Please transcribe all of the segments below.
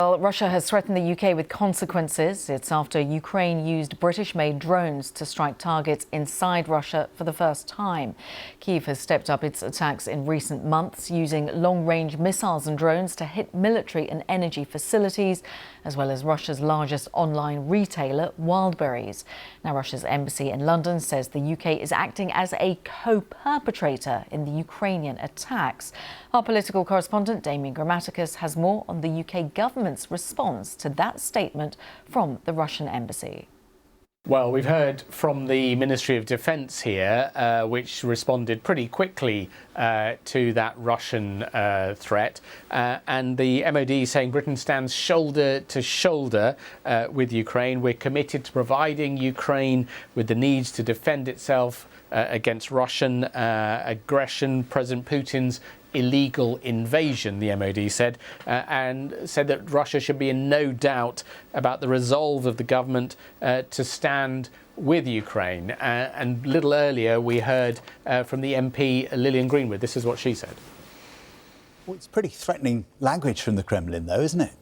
Well, Russia has threatened the UK with consequences. It's after Ukraine used British-made drones to strike targets inside Russia for the first time. Kyiv has stepped up its attacks in recent months, using long-range missiles and drones to hit military and energy facilities, as well as Russia's largest online retailer, Wildberries. Now, Russia's embassy in London says the UK is acting as a co-perpetrator in the Ukrainian attacks. Our political correspondent, Damien Grammaticus, has more on the UK government's response to that statement from the Russian embassy. Well, we've heard from the Ministry of Defence here, which responded pretty quickly to that Russian threat. And the MOD saying Britain stands shoulder to shoulder with Ukraine. We're committed to providing Ukraine with the needs to defend itself against Russian aggression, President Putin's illegal invasion, the MOD said, and said that Russia should be in no doubt about the resolve of the government to stand with Ukraine. And a little earlier we heard from the MP Lillian Greenwood. This is what she said. Well, it's pretty threatening language from the Kremlin, though, isn't it?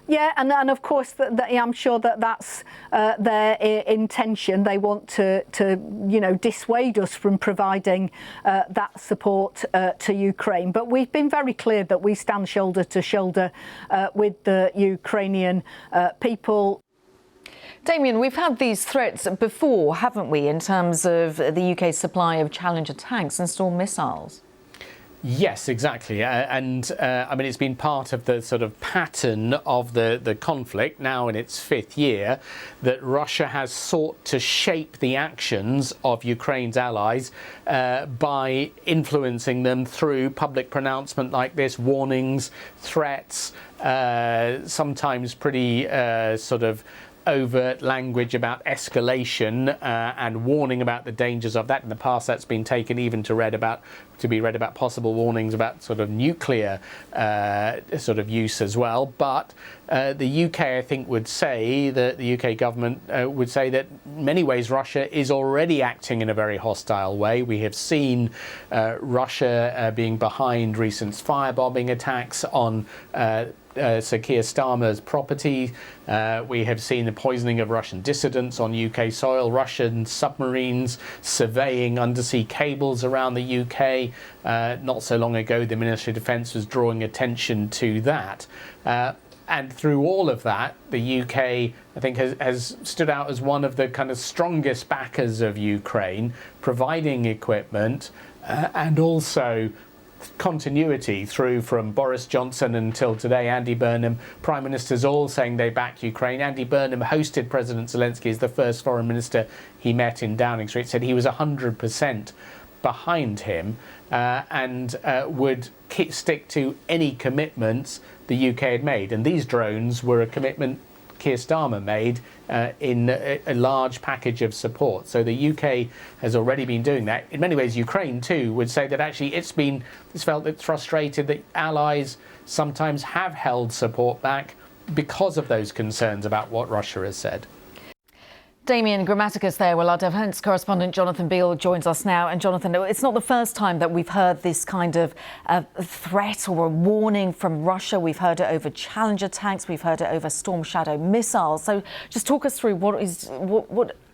Yeah, and of course, I'm sure that's their intention. They want to dissuade us from providing that support to Ukraine. But we've been very clear that we stand shoulder to shoulder with the Ukrainian people. Damien, we've had these threats before, haven't we, in terms of the UK's supply of Challenger tanks and Storm missiles? Yes, exactly. I mean, it's been part of the sort of pattern of the conflict, now in its fifth year, that Russia has sought to shape the actions of Ukraine's allies by influencing them through public pronouncement like this, warnings, threats, sometimes pretty sort of overt language about escalation and warning about the dangers of that. In the past, that's been taken even to be read about possible warnings about sort of nuclear sort of use as well. But the UK, I think, would say that the UK government would say that in many ways Russia is already acting in a very hostile way. We have seen Russia being behind recent firebombing attacks on Sir Keir Starmer's property. We have seen the poisoning of Russian dissidents on UK soil, Russian submarines surveying undersea cables around the UK. Not so long ago, the Ministry of Defence was drawing attention to that. And through all of that, the UK, I think, has stood out as one of the kind of strongest backers of Ukraine, providing equipment and also continuity through from Boris Johnson until today, Andy Burnham, prime ministers all saying they back Ukraine. Andy Burnham hosted President Zelensky as the first foreign minister he met in Downing Street, said he was 100% behind him and would stick to any commitments the UK had made. And these drones were a commitment Keir Starmer made in a large package of support. So the UK has already been doing that. In many ways, Ukraine too would say that actually it's felt it's frustrated that allies sometimes have held support back because of those concerns about what Russia has said. Damien Grammaticus there. Well, our defence correspondent Jonathan Beale joins us now. And Jonathan, it's not the first time that we've heard this kind of threat or a warning from Russia. We've heard it over Challenger tanks. We've heard it over Storm Shadow missiles. So just talk us through what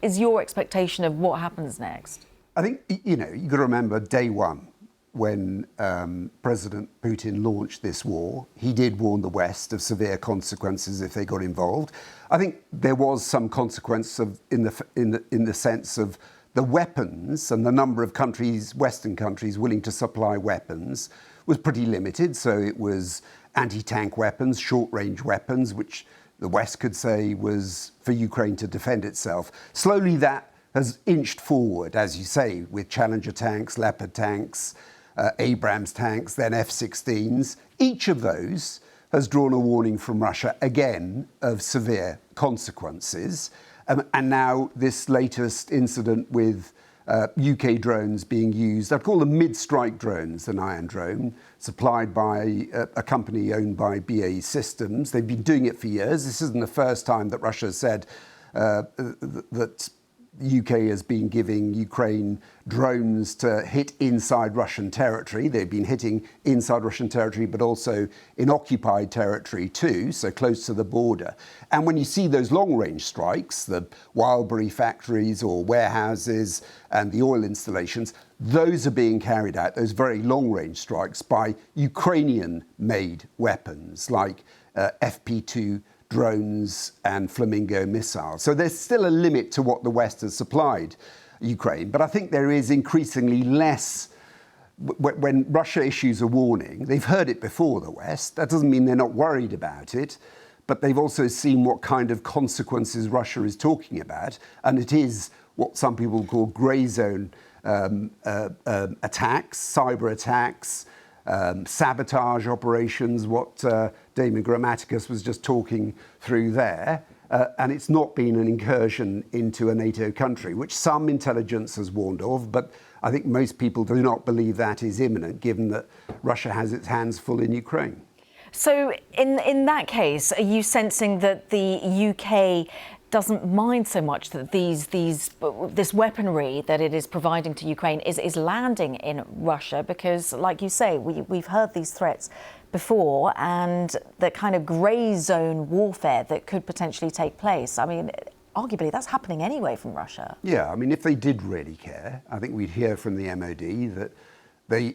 is your expectation of what happens next? I think, you've got to remember day one when President Putin launched this war. He did warn the West of severe consequences if they got involved. I think there was some consequence in the sense of the weapons, and the number of countries, Western countries, willing to supply weapons was pretty limited. So it was anti-tank weapons, short-range weapons, which the West could say was for Ukraine to defend itself. Slowly that has inched forward, as you say, with Challenger tanks, Leopard tanks, Abrams tanks, then F-16s. Each of those has drawn a warning from Russia, again, of severe consequences. And now this latest incident with UK drones being used, I'd call them mid-strike drones, an Iron Drone, supplied by a company owned by BAE Systems. They've been doing it for years. This isn't the first time that Russia has said that The UK has been giving Ukraine drones to hit inside Russian territory. They've been hitting inside Russian territory, but also in occupied territory too, so close to the border. And when you see those long-range strikes, the Wildberries factories or warehouses and the oil installations, those are being carried out, those very long-range strikes, by Ukrainian-made weapons like FP2 drones and Flamingo missiles. So there's still a limit to what the West has supplied Ukraine. But I think there is increasingly less. When Russia issues a warning, they've heard it before, the West. That doesn't mean they're not worried about it, but they've also seen what kind of consequences Russia is talking about. And it is what some people call grey zone attacks, cyber attacks, sabotage operations, what Damon Grammaticus was just talking through there. And it's not been an incursion into a NATO country, which some intelligence has warned of, but I think most people do not believe that is imminent, given that Russia has its hands full in Ukraine. So in that case, are you sensing that the UK doesn't mind so much that this weaponry that it is providing to Ukraine is landing in Russia? Because, like you say, we've heard these threats before, and the kind of grey zone warfare that could potentially take place. I mean, arguably that's happening anyway from Russia. Yeah, I mean, if they did really care, I think we'd hear from the MOD that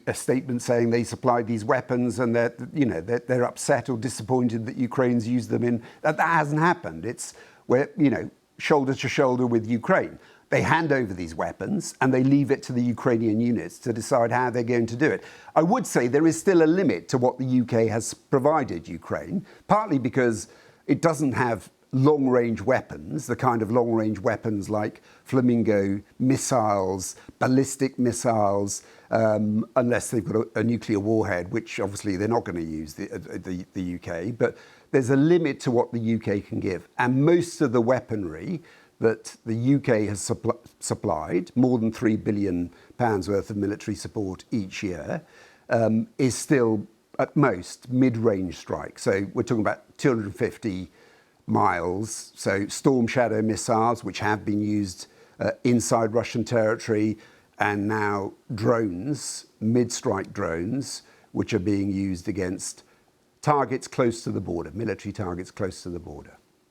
a statement saying they supplied these weapons and they're upset or disappointed that Ukraine's used them in. That hasn't happened. It's we're shoulder to shoulder with Ukraine. They hand over these weapons and they leave it to the Ukrainian units to decide how they're going to do it. I would say there is still a limit to what the UK has provided Ukraine, partly because it doesn't have long-range weapons, the kind of long-range weapons like Flamingo missiles, ballistic missiles, unless they've got a nuclear warhead, which obviously they're not going to use, the UK. But there's a limit to what the UK can give. And most of the weaponry that the UK has supplied, more than £3 billion worth of military support each year, is still at most mid-range strike. So we're talking about 250 miles. So Storm Shadow missiles, which have been used inside Russian territory, and now drones, mid-strike drones, which are being used against targets close to the border, military targets close to the border.